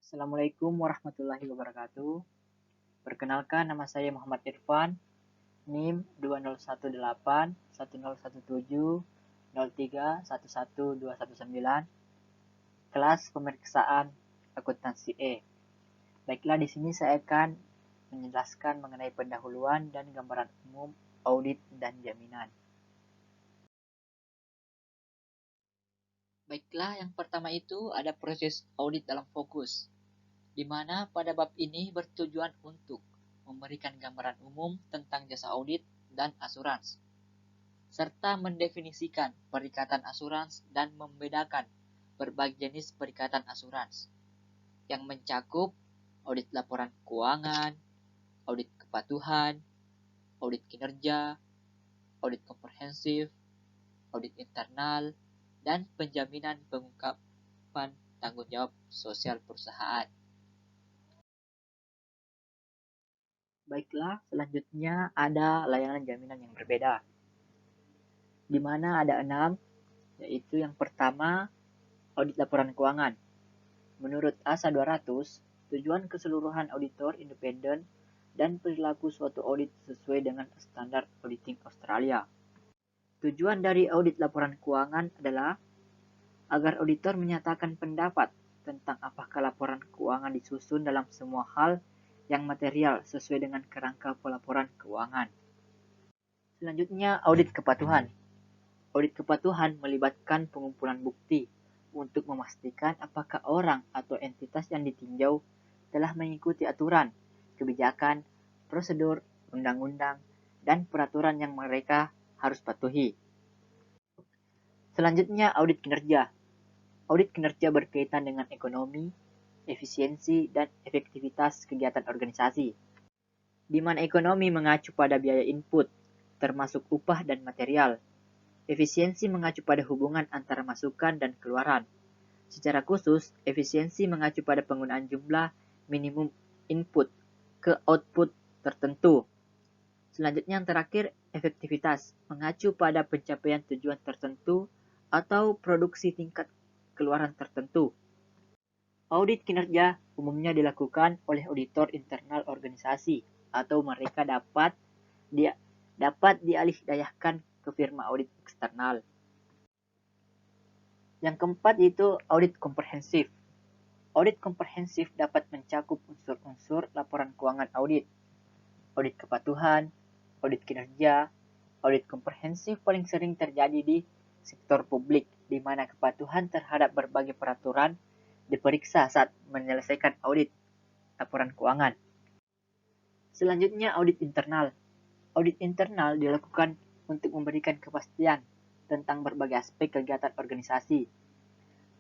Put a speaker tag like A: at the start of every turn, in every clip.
A: Assalamualaikum warahmatullahi wabarakatuh. Perkenalkan, nama saya Muhammad Irfan, NIM 20181080311219, kelas pemeriksaan akuntansi E. Baiklah, di sini saya akan menjelaskan mengenai pendahuluan dan gambaran umum audit dan jaminan. Baiklah, yang pertama itu ada proses audit dalam fokus, di mana pada bab ini bertujuan untuk memberikan gambaran umum tentang jasa audit dan asurans, serta mendefinisikan perikatan asurans dan membedakan berbagai jenis perikatan asurans yang mencakup audit laporan keuangan, audit kepatuhan, audit kinerja, audit komprehensif, audit internal, dan penjaminan pengungkapan tanggung jawab sosial perusahaan. Baiklah, selanjutnya ada layanan jaminan yang berbeda, di mana ada 6, yaitu yang pertama, audit laporan keuangan. Menurut ASA 200, tujuan keseluruhan auditor independen dan perilaku suatu audit sesuai dengan standar auditing Australia. Tujuan dari audit laporan keuangan adalah agar auditor menyatakan pendapat tentang apakah laporan keuangan disusun dalam semua hal yang material sesuai dengan kerangka pelaporan keuangan. Selanjutnya, audit kepatuhan. Audit kepatuhan melibatkan pengumpulan bukti untuk memastikan apakah orang atau entitas yang ditinjau telah mengikuti aturan, kebijakan, prosedur, undang-undang, dan peraturan yang mereka harus patuhi. Selanjutnya, audit kinerja. Audit kinerja berkaitan dengan ekonomi, efisiensi, dan efektivitas kegiatan organisasi, di mana ekonomi mengacu pada biaya input, termasuk upah dan material. Efisiensi mengacu pada hubungan antara masukan dan keluaran. Secara khusus, efisiensi mengacu pada penggunaan jumlah minimum input ke output tertentu. Selanjutnya yang terakhir, efektivitas mengacu pada pencapaian tujuan tertentu atau produksi tingkat keluaran tertentu. Audit kinerja umumnya dilakukan oleh auditor internal organisasi atau mereka dapat dialih-dayahkan ke firma audit eksternal. Yang keempat itu audit komprehensif. Audit komprehensif dapat mencakup unsur-unsur laporan keuangan audit, audit kepatuhan, audit kinerja. Audit komprehensif paling sering terjadi di sektor publik, di mana kepatuhan terhadap berbagai peraturan diperiksa saat menyelesaikan audit laporan keuangan. Selanjutnya, audit internal. Audit internal dilakukan untuk memberikan kepastian tentang berbagai aspek kegiatan organisasi.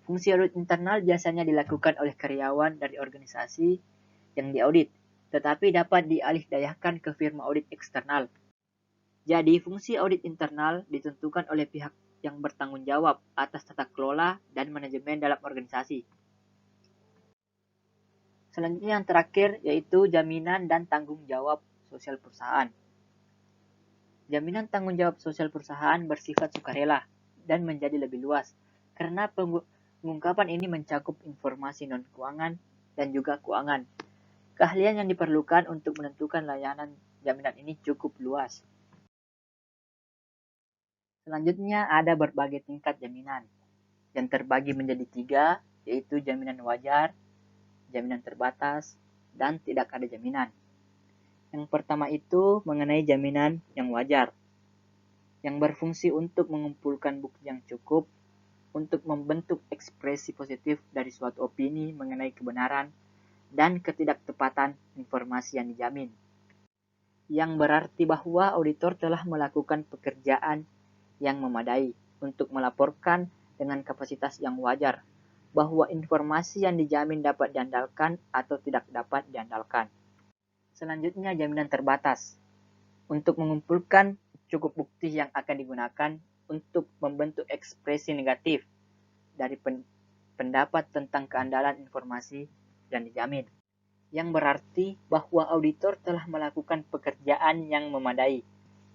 A: Fungsi audit internal biasanya dilakukan oleh karyawan dari organisasi yang diaudit, tetapi dapat dialih-dayahkan ke firma audit eksternal. Jadi, fungsi audit internal ditentukan oleh pihak yang bertanggung jawab atas tata kelola dan manajemen dalam organisasi. Selanjutnya yang terakhir yaitu jaminan dan tanggung jawab sosial perusahaan. Jaminan tanggung jawab sosial perusahaan bersifat sukarela dan menjadi lebih luas karena pengungkapan ini mencakup informasi non-keuangan dan juga keuangan. Keahlian yang diperlukan untuk menentukan layanan jaminan ini cukup luas. Selanjutnya ada berbagai tingkat jaminan yang terbagi menjadi 3, yaitu jaminan wajar, jaminan terbatas, dan tidak ada jaminan. Yang pertama itu mengenai jaminan yang wajar, yang berfungsi untuk mengumpulkan bukti yang cukup untuk membentuk ekspresi positif dari suatu opini mengenai kebenaran dan ketidaktepatan informasi yang dijamin. Yang berarti bahwa auditor telah melakukan pekerjaan yang memadai untuk melaporkan dengan kapasitas yang wajar bahwa informasi yang dijamin dapat diandalkan atau tidak dapat diandalkan. Selanjutnya, jaminan terbatas. Untuk mengumpulkan cukup bukti yang akan digunakan untuk membentuk ekspresi negatif dari pendapat tentang keandalan informasi yang dijamin. Yang berarti bahwa auditor telah melakukan pekerjaan yang memadai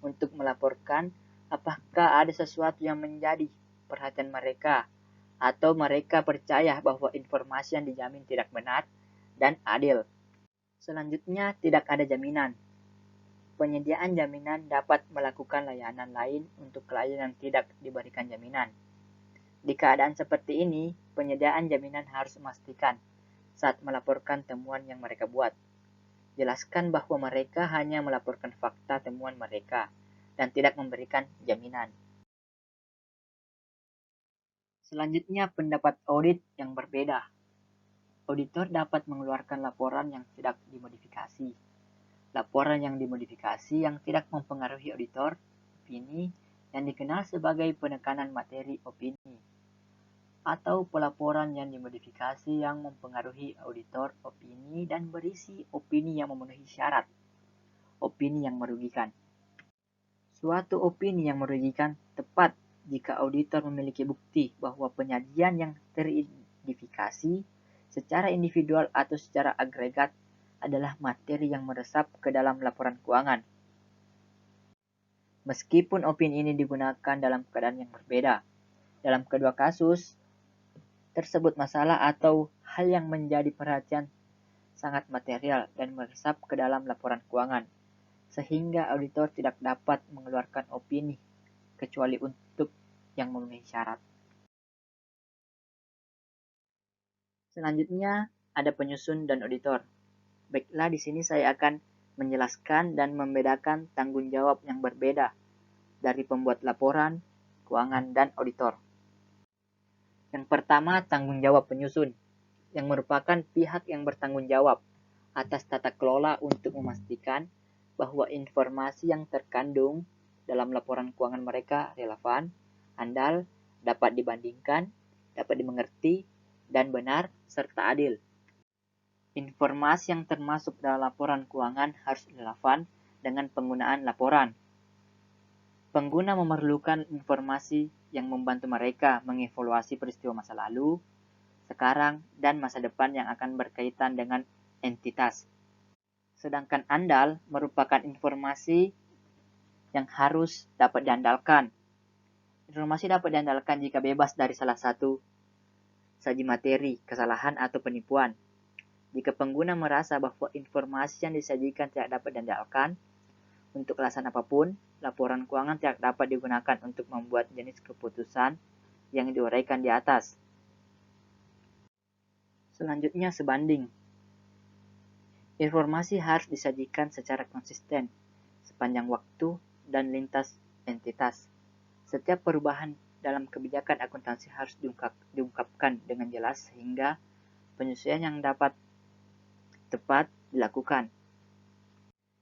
A: untuk melaporkan apakah ada sesuatu yang menjadi perhatian mereka atau mereka percaya bahwa informasi yang dijamin tidak benar dan adil. Selanjutnya, tidak ada jaminan. Penyediaan jaminan dapat melakukan layanan lain untuk klien yang tidak diberikan jaminan. Di keadaan seperti ini, penyediaan jaminan harus memastikan saat melaporkan temuan yang mereka buat. Jelaskan bahwa mereka hanya melaporkan fakta temuan mereka dan tidak memberikan jaminan. Selanjutnya, pendapat audit yang berbeda. Auditor dapat mengeluarkan laporan yang tidak dimodifikasi. Laporan yang dimodifikasi yang tidak mempengaruhi auditor, opini, yang dikenal sebagai penekanan materi opini. Atau pelaporan yang dimodifikasi yang mempengaruhi auditor, opini, dan berisi opini yang memenuhi syarat. Opini yang merugikan. Suatu opini yang merugikan tepat jika auditor memiliki bukti bahwa penyajian yang teridentifikasi secara individual atau secara agregat adalah materi yang meresap ke dalam laporan keuangan. Meskipun opini ini digunakan dalam keadaan yang berbeda, dalam kedua kasus tersebut masalah atau hal yang menjadi perhatian sangat material dan meresap ke dalam laporan keuangan, sehingga auditor tidak dapat mengeluarkan opini kecuali untuk yang memenuhi syarat. Selanjutnya ada penyusun dan auditor. Baiklah, di sini saya akan menjelaskan dan membedakan tanggung jawab yang berbeda dari pembuat laporan, keuangan, dan auditor. Yang pertama, tanggung jawab penyusun, yang merupakan pihak yang bertanggung jawab atas tata kelola untuk memastikan bahwa informasi yang terkandung dalam laporan keuangan mereka relevan, andal, dapat dibandingkan, dapat dimengerti, dan benar, serta adil. Informasi yang termasuk dalam laporan keuangan harus relevan dengan penggunaan laporan. Pengguna memerlukan informasi yang membantu mereka mengevaluasi peristiwa masa lalu, sekarang, dan masa depan yang akan berkaitan dengan entitas. Sedangkan andal merupakan informasi yang harus dapat diandalkan. Informasi dapat diandalkan jika bebas dari salah satu saji materi, kesalahan, atau penipuan. Jika pengguna merasa bahwa informasi yang disajikan tidak dapat diandalkan untuk alasan apapun, laporan keuangan tidak dapat digunakan untuk membuat jenis keputusan yang diuraikan di atas. Selanjutnya, sebanding. Informasi harus disajikan secara konsisten sepanjang waktu dan lintas entitas. Setiap perubahan dalam kebijakan akuntansi harus diungkapkan dengan jelas sehingga penyesuaian yang dapat tepat dilakukan.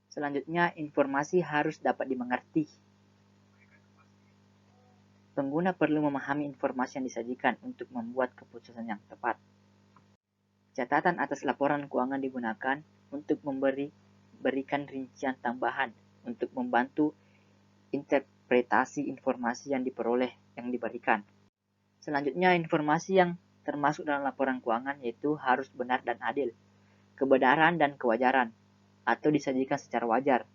A: Selanjutnya, informasi harus dapat dimengerti. Pengguna perlu memahami informasi yang disajikan untuk membuat keputusan yang tepat. Catatan atas laporan keuangan digunakan untuk berikan rincian tambahan untuk membantu interpretasi informasi yang diperoleh yang diberikan. Selanjutnya, informasi yang termasuk dalam laporan keuangan yaitu harus benar dan adil, kebenaran dan kewajaran, atau disajikan secara wajar,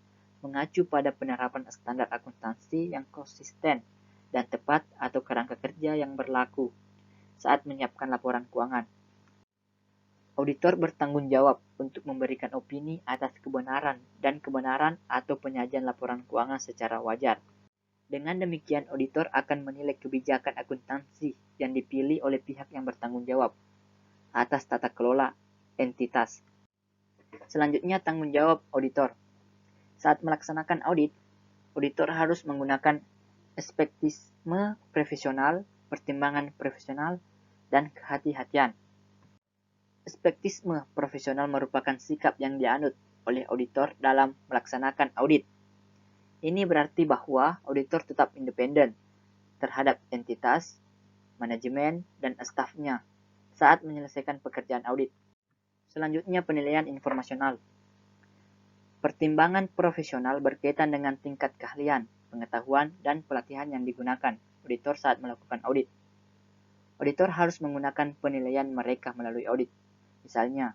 A: mengacu pada penerapan standar akuntansi yang konsisten dan tepat atau kerangka kerja yang berlaku saat menyiapkan laporan keuangan. Auditor bertanggung jawab untuk memberikan opini atas kebenaran atau penyajian laporan keuangan secara wajar. Dengan demikian, auditor akan menilai kebijakan akuntansi yang dipilih oleh pihak yang bertanggung jawab atas tata kelola entitas. Selanjutnya, tanggung jawab auditor. Saat melaksanakan audit, auditor harus menggunakan espektisme profesional, pertimbangan profesional, dan kehati-hatian. Espektisme profesional merupakan sikap yang dianut oleh auditor dalam melaksanakan audit. Ini berarti bahwa auditor tetap independen terhadap entitas, manajemen, dan stafnya saat menyelesaikan pekerjaan audit. Selanjutnya, penilaian informasional. Pertimbangan profesional berkaitan dengan tingkat keahlian, pengetahuan, dan pelatihan yang digunakan auditor saat melakukan audit. Auditor harus menggunakan penilaian mereka melalui audit. Misalnya,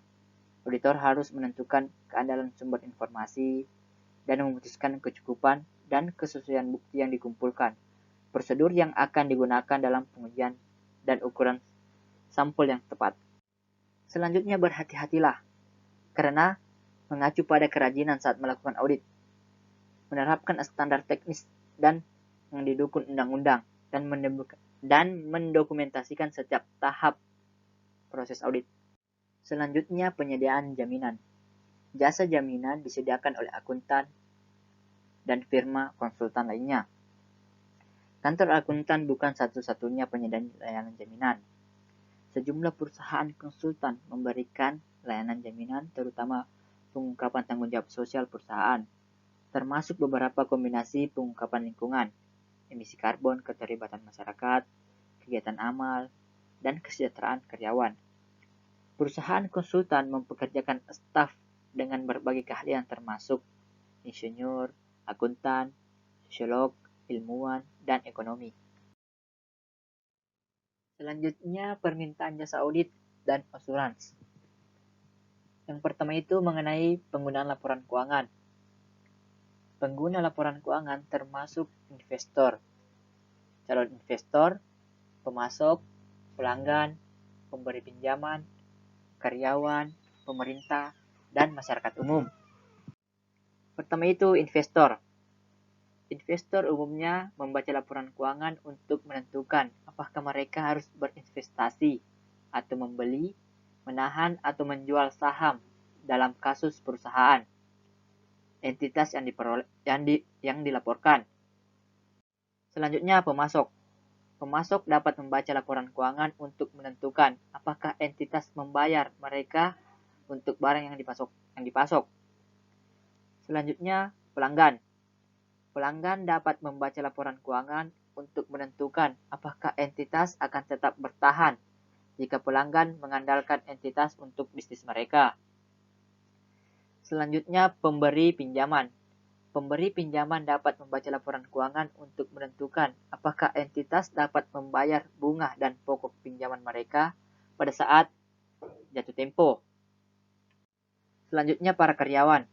A: auditor harus menentukan keandalan sumber informasi dan memutuskan kecukupan dan kesesuaian bukti yang dikumpulkan, prosedur yang akan digunakan dalam pengujian, dan ukuran sampel yang tepat. Selanjutnya berhati-hatilah, karena mengacu pada kerajinan saat melakukan audit, menerapkan standar teknis dan yang didukung undang-undang, dan mendokumentasikan setiap tahap proses audit. Selanjutnya penyediaan jaminan. Jasa jaminan disediakan oleh akuntan dan firma konsultan lainnya. Kantor akuntan bukan satu-satunya penyedia layanan jaminan. Sejumlah perusahaan konsultan memberikan layanan jaminan, terutama pengungkapan tanggung jawab sosial perusahaan, termasuk beberapa kombinasi pengungkapan lingkungan, emisi karbon, keterlibatan masyarakat, kegiatan amal, dan kesejahteraan karyawan. Perusahaan konsultan mempekerjakan staf dengan berbagai keahlian termasuk insinyur, akuntan, sosiolog, ilmuwan, dan ekonomi. Selanjutnya permintaan jasa audit dan asuransi. Yang pertama itu mengenai penggunaan laporan keuangan. Pengguna laporan keuangan termasuk investor, calon investor, pemasok, pelanggan, pemberi pinjaman, karyawan, pemerintah, dan masyarakat umum. Pertama itu investor. Investor umumnya membaca laporan keuangan untuk menentukan apakah mereka harus berinvestasi atau membeli, menahan, atau menjual saham dalam kasus perusahaan, entitas yang dilaporkan. Selanjutnya pemasok. Pemasok dapat membaca laporan keuangan untuk menentukan apakah entitas membayar mereka untuk barang yang dipasok. Selanjutnya pelanggan. Pelanggan dapat membaca laporan keuangan untuk menentukan apakah entitas akan tetap bertahan jika pelanggan mengandalkan entitas untuk bisnis mereka. Selanjutnya, pemberi pinjaman. Pemberi pinjaman dapat membaca laporan keuangan untuk menentukan apakah entitas dapat membayar bunga dan pokok pinjaman mereka pada saat jatuh tempo. Selanjutnya, para karyawan.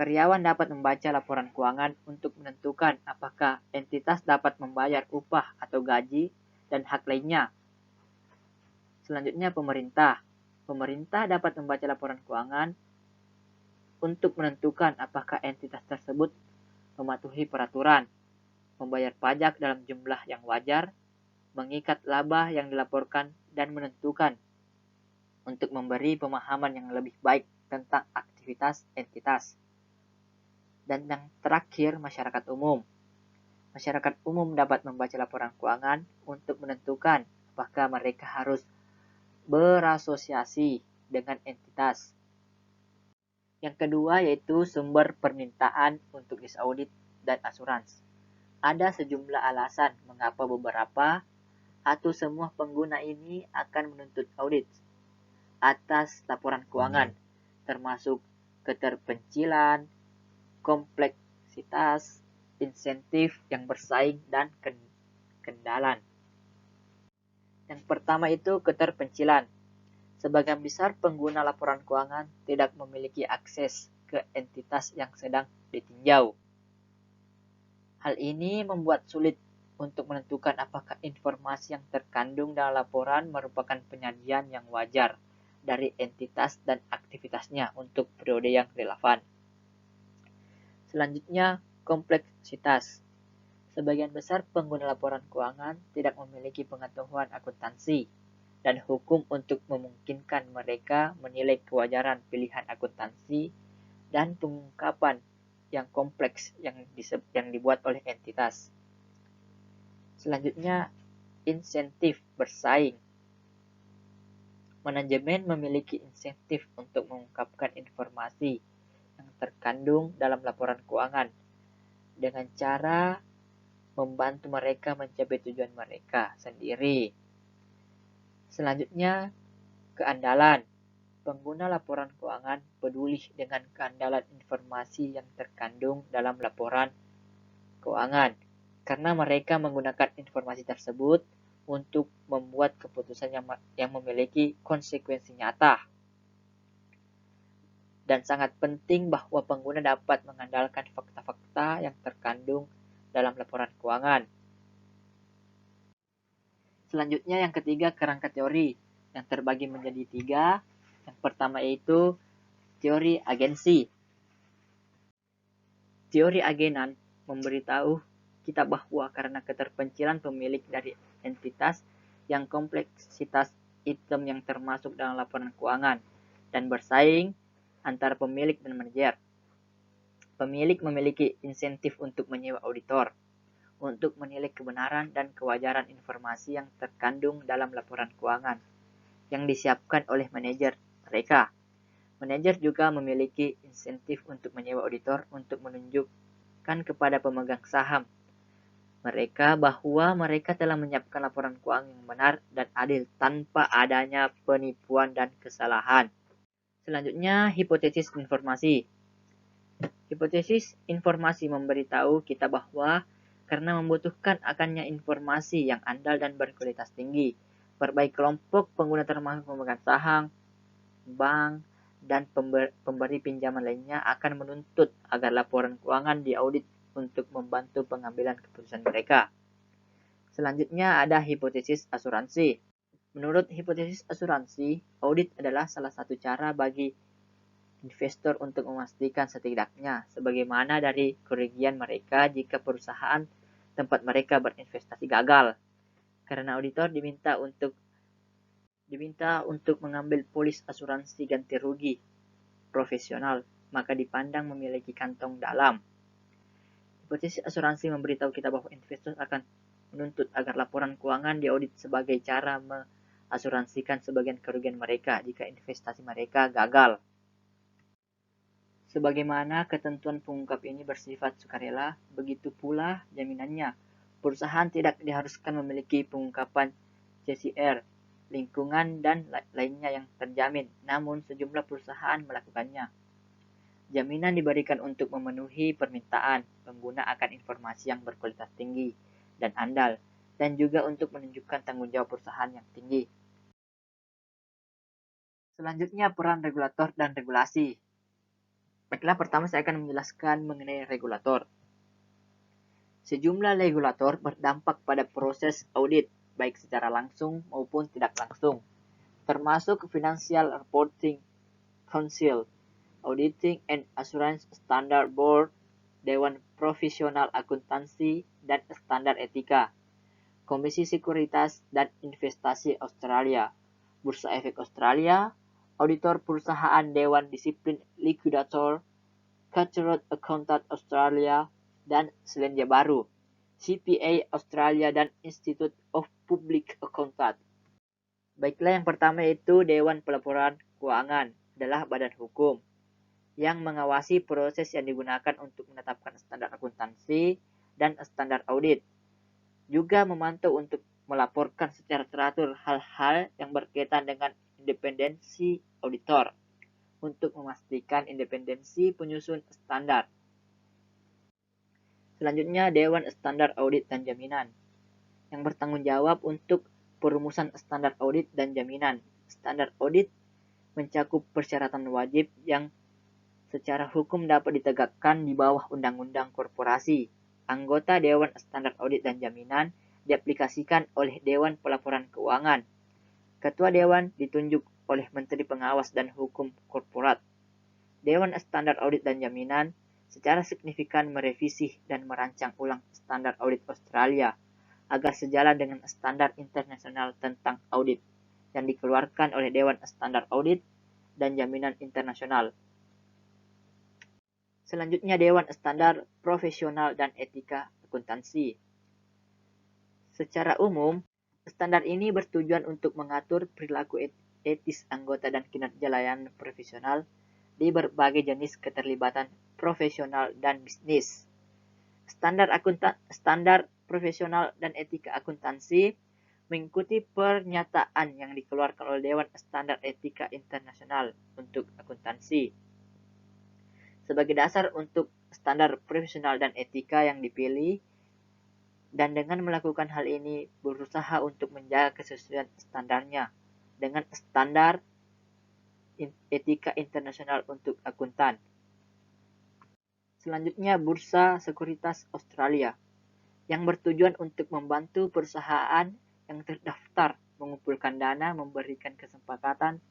A: Karyawan dapat membaca laporan keuangan untuk menentukan apakah entitas dapat membayar upah atau gaji dan hak lainnya. Selanjutnya pemerintah. Pemerintah dapat membaca laporan keuangan untuk menentukan apakah entitas tersebut mematuhi peraturan, membayar pajak dalam jumlah yang wajar, mengikat laba yang dilaporkan, dan menentukan untuk memberi pemahaman yang lebih baik tentang aktivitas entitas. Dan yang terakhir, masyarakat umum. Masyarakat umum dapat membaca laporan keuangan untuk menentukan apakah mereka harus berasosiasi dengan entitas. Yang kedua yaitu sumber permintaan untuk disaudit dan asuransi. Ada sejumlah alasan mengapa beberapa atau semua pengguna ini akan menuntut audit atas laporan keuangan, termasuk keterpencilan, kompleksitas, insentif yang bersaing, dan kendalan. Yang pertama itu keterpencilan. Sebagian besar pengguna laporan keuangan tidak memiliki akses ke entitas yang sedang ditinjau. Hal ini membuat sulit untuk menentukan apakah informasi yang terkandung dalam laporan merupakan penyajian yang wajar dari entitas dan aktivitasnya untuk periode yang relevan. Selanjutnya, kompleksitas. Sebagian besar pengguna laporan keuangan tidak memiliki pengetahuan akuntansi dan hukum untuk memungkinkan mereka menilai kewajaran pilihan akuntansi dan pengungkapan yang kompleks yang dibuat oleh entitas. Selanjutnya, insentif bersaing. Manajemen memiliki insentif untuk mengungkapkan informasi yang terkandung dalam laporan keuangan dengan cara membantu mereka mencapai tujuan mereka sendiri. Selanjutnya, keandalan. Pengguna laporan keuangan peduli dengan keandalan informasi yang terkandung dalam laporan keuangan karena mereka menggunakan informasi tersebut untuk membuat keputusan yang memiliki konsekuensi nyata. Dan sangat penting bahwa pengguna dapat mengandalkan fakta-fakta yang terkandung dalam laporan keuangan. Selanjutnya yang ketiga, kerangka teori yang terbagi menjadi 3. Yang pertama yaitu teori agensi. Teori agenan memberitahu kita bahwa karena keterpencilan pemilik dari entitas yang kompleksitas item yang termasuk dalam laporan keuangan dan bersaing antara pemilik dan manajer, pemilik memiliki insentif untuk menyewa auditor untuk menilai kebenaran dan kewajaran informasi yang terkandung dalam laporan keuangan yang disiapkan oleh manajer mereka. Manajer juga memiliki insentif untuk menyewa auditor untuk menunjukkan kepada pemegang saham mereka bahwa mereka telah menyiapkan laporan keuangan yang benar dan adil tanpa adanya penipuan dan kesalahan. Selanjutnya, hipotesis informasi. Hipotesis informasi memberitahu kita bahwa karena membutuhkan akannya informasi yang andal dan berkualitas tinggi, berbagai kelompok pengguna termasuk pemegang saham, bank, dan pemberi pinjaman lainnya akan menuntut agar laporan keuangan diaudit untuk membantu pengambilan keputusan mereka. Selanjutnya ada hipotesis asuransi. Menurut hipotesis asuransi, audit adalah salah satu cara bagi investor untuk memastikan setidaknya sebagaimana dari kerugian mereka jika perusahaan tempat mereka berinvestasi gagal. Karena auditor diminta untuk mengambil polis asuransi ganti rugi profesional, maka dipandang memiliki kantong dalam. Hipotesis asuransi memberitahu kita bahwa investor akan menuntut agar laporan keuangan diaudit sebagai cara mengasuransikan sebagian kerugian mereka jika investasi mereka gagal. Sebagaimana ketentuan pengungkap ini bersifat sukarela, begitu pula jaminannya. Perusahaan tidak diharuskan memiliki pengungkapan CSR, lingkungan, dan lainnya yang terjamin, namun sejumlah perusahaan melakukannya. Jaminan diberikan untuk memenuhi permintaan pengguna akan informasi yang berkualitas tinggi dan andal, dan juga untuk menunjukkan tanggung jawab perusahaan yang tinggi. Selanjutnya, peran regulator dan regulasi. Baiklah, pertama saya akan menjelaskan mengenai regulator. Sejumlah regulator berdampak pada proses audit, baik secara langsung maupun tidak langsung, termasuk Financial Reporting Council, Auditing and Assurance Standard Board, Dewan Profesional Akuntansi dan Standar Etika, Komisi Sekuritas dan Investasi Australia, Bursa Efek Australia, Auditor Perusahaan Dewan Disiplin Liquidator, Chartered Accountant Australia, dan Selandia Baru, CPA Australia dan Institute of Public Accountant. Baiklah, yang pertama yaitu Dewan Pelaporan Keuangan adalah badan hukum yang mengawasi proses yang digunakan untuk menetapkan standar akuntansi dan standar audit. Juga memantau untuk melaporkan secara teratur hal-hal yang berkaitan dengan independensi auditor untuk memastikan independensi penyusun standar. Selanjutnya, Dewan Standar Audit dan Jaminan yang bertanggung jawab untuk perumusan standar audit dan jaminan. Standar audit mencakup persyaratan wajib yang secara hukum dapat ditegakkan di bawah Undang-Undang Korporasi. Anggota Dewan Standar Audit dan Jaminan diaplikasikan oleh Dewan Pelaporan Keuangan. Ketua Dewan ditunjuk oleh Menteri Pengawas dan Hukum Korporat. Dewan Standar Audit dan Jaminan secara signifikan merevisi dan merancang ulang standar audit Australia agar sejalan dengan standar internasional tentang audit yang dikeluarkan oleh Dewan Standar Audit dan Jaminan Internasional. Selanjutnya, Dewan Standar Profesional dan Etika Akuntansi. Secara umum, standar ini bertujuan untuk mengatur perilaku etis anggota dan kinerja layanan profesional di berbagai jenis keterlibatan profesional dan bisnis. Standar profesional dan etika akuntansi mengikuti pernyataan yang dikeluarkan oleh Dewan Standar Etika Internasional untuk akuntansi. Sebagai dasar untuk standar profesional dan etika yang dipilih, dan dengan melakukan hal ini berusaha untuk menjaga kesesuaian standarnya dengan standar etika internasional untuk akuntan. Selanjutnya, Bursa Sekuritas Australia yang bertujuan untuk membantu perusahaan yang terdaftar mengumpulkan dana, memberikan kesempatan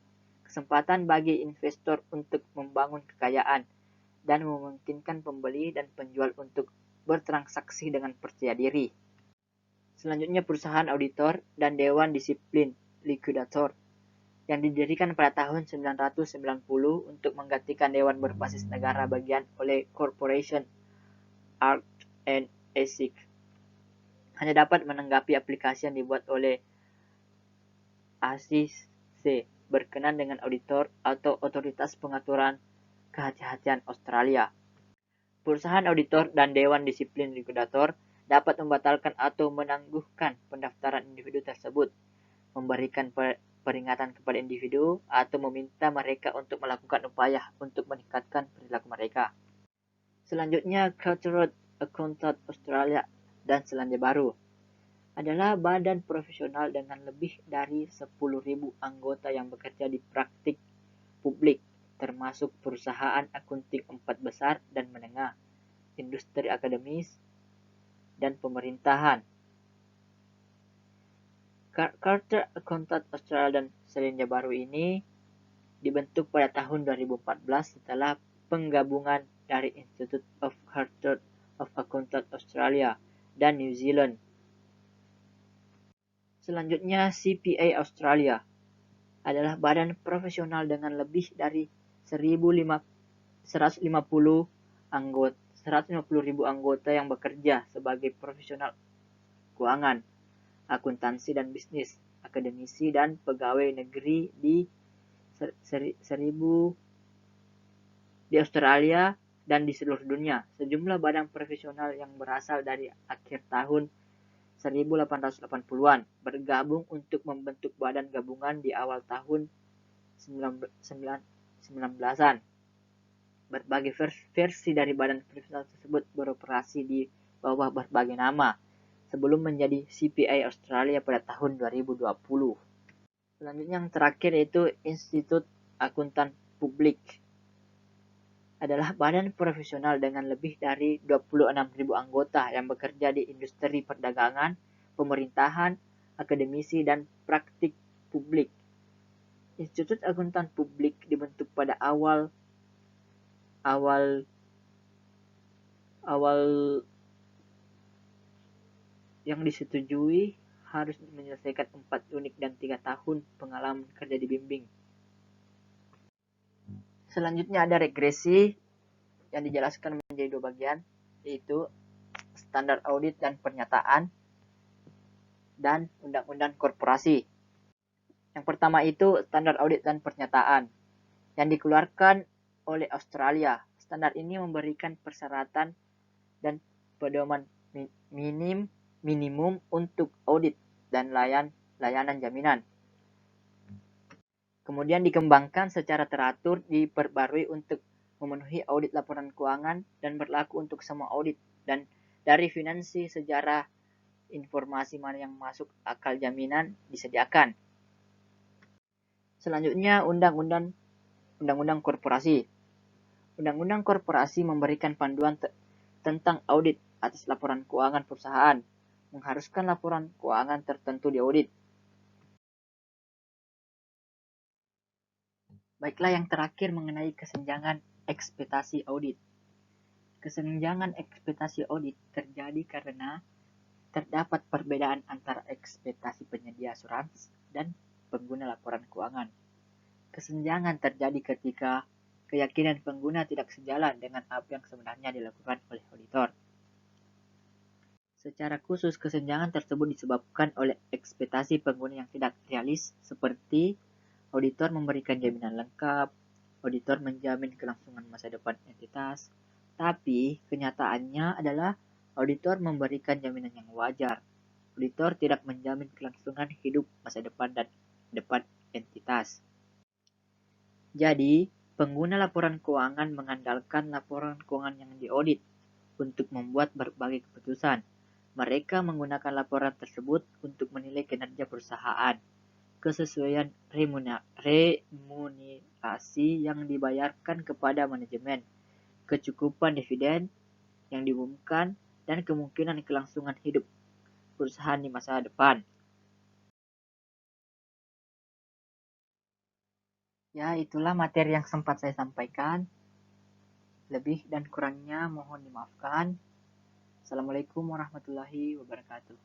A: bagi investor untuk membangun kekayaan, dan memungkinkan pembeli dan penjual untuk bertransaksi dengan percaya diri. Selanjutnya, perusahaan auditor dan dewan disiplin likuidator yang didirikan pada tahun 1990 untuk menggantikan dewan berbasis negara bagian oleh Corporation Art and ASIC. Hanya dapat menanggapi aplikasi yang dibuat oleh ASIC berkenan dengan auditor atau otoritas pengaturan kehati-hatian Australia. Perusahaan auditor dan dewan disiplin likuidator dapat membatalkan atau menangguhkan pendaftaran individu tersebut, memberikan peringatan kepada individu, atau meminta mereka untuk melakukan upaya untuk meningkatkan perilaku mereka. Selanjutnya, Chartered Accountant Australia dan Selandia Baru adalah badan profesional dengan lebih dari 10.000 anggota yang bekerja di praktik publik, termasuk perusahaan akunting 4 besar dan menengah, industri akademis, dan pemerintahan. Chartered Accountant Australia dan Selandia Baru ini dibentuk pada tahun 2014 setelah penggabungan dari Institute of Chartered of Accountants Australia dan New Zealand. Selanjutnya, CPA Australia adalah badan profesional dengan lebih dari 150.000 anggota yang bekerja sebagai profesional keuangan, akuntansi dan bisnis, akademisi dan pegawai negeri di Australia dan di seluruh dunia. Sejumlah badan profesional yang berasal dari akhir tahun 1880-an bergabung untuk membentuk badan gabungan di awal tahun 1900-an. Berbagai versi dari badan profesional tersebut beroperasi di bawah berbagai nama sebelum menjadi CPA Australia pada tahun 2020. Selanjutnya yang terakhir yaitu Institut Akuntan Publik adalah badan profesional dengan lebih dari 26.000 anggota yang bekerja di industri perdagangan, pemerintahan, akademisi, dan praktik publik. Institut Akuntan Publik dibentuk pada awal yang disetujui harus menyelesaikan 4 unit dan 3 tahun pengalaman kerja dibimbing. Selanjutnya ada regresi yang dijelaskan menjadi 2 bagian, yaitu standar audit dan pernyataan dan undang-undang korporasi. Yang pertama itu standar audit dan pernyataan yang dikeluarkan oleh Australia. Standar ini memberikan persyaratan dan pedoman minimum untuk audit dan layanan jaminan. Kemudian dikembangkan secara teratur, diperbarui untuk memenuhi audit laporan keuangan dan berlaku untuk semua audit, dan dari finansi sejarah informasi mana yang masuk akal jaminan disediakan. Selanjutnya undang-undang korporasi. Undang-undang korporasi memberikan panduan tentang audit atas laporan keuangan perusahaan, mengharuskan laporan keuangan tertentu diaudit. Baiklah, yang terakhir mengenai kesenjangan ekspektasi audit. Kesenjangan ekspektasi audit terjadi karena terdapat perbedaan antara ekspektasi penyedia asuransi dan pengguna laporan keuangan. Kesenjangan terjadi ketika keyakinan pengguna tidak sejalan dengan apa yang sebenarnya dilakukan oleh auditor. Secara khusus, kesenjangan tersebut disebabkan oleh ekspektasi pengguna yang tidak realis, seperti auditor memberikan jaminan lengkap, auditor menjamin kelangsungan masa depan entitas, tapi kenyataannya adalah auditor memberikan jaminan yang wajar. Auditor tidak menjamin kelangsungan hidup masa depan dan depan entitas. Jadi, pengguna laporan keuangan mengandalkan laporan keuangan yang diaudit untuk membuat berbagai keputusan. Mereka menggunakan laporan tersebut untuk menilai kinerja perusahaan, kesesuaian remunerasi yang dibayarkan kepada manajemen, kecukupan dividen yang diumumkan, dan kemungkinan kelangsungan hidup perusahaan di masa depan. Ya, itulah materi yang sempat saya sampaikan. Lebih dan kurangnya mohon dimaafkan. Assalamualaikum warahmatullahi wabarakatuh.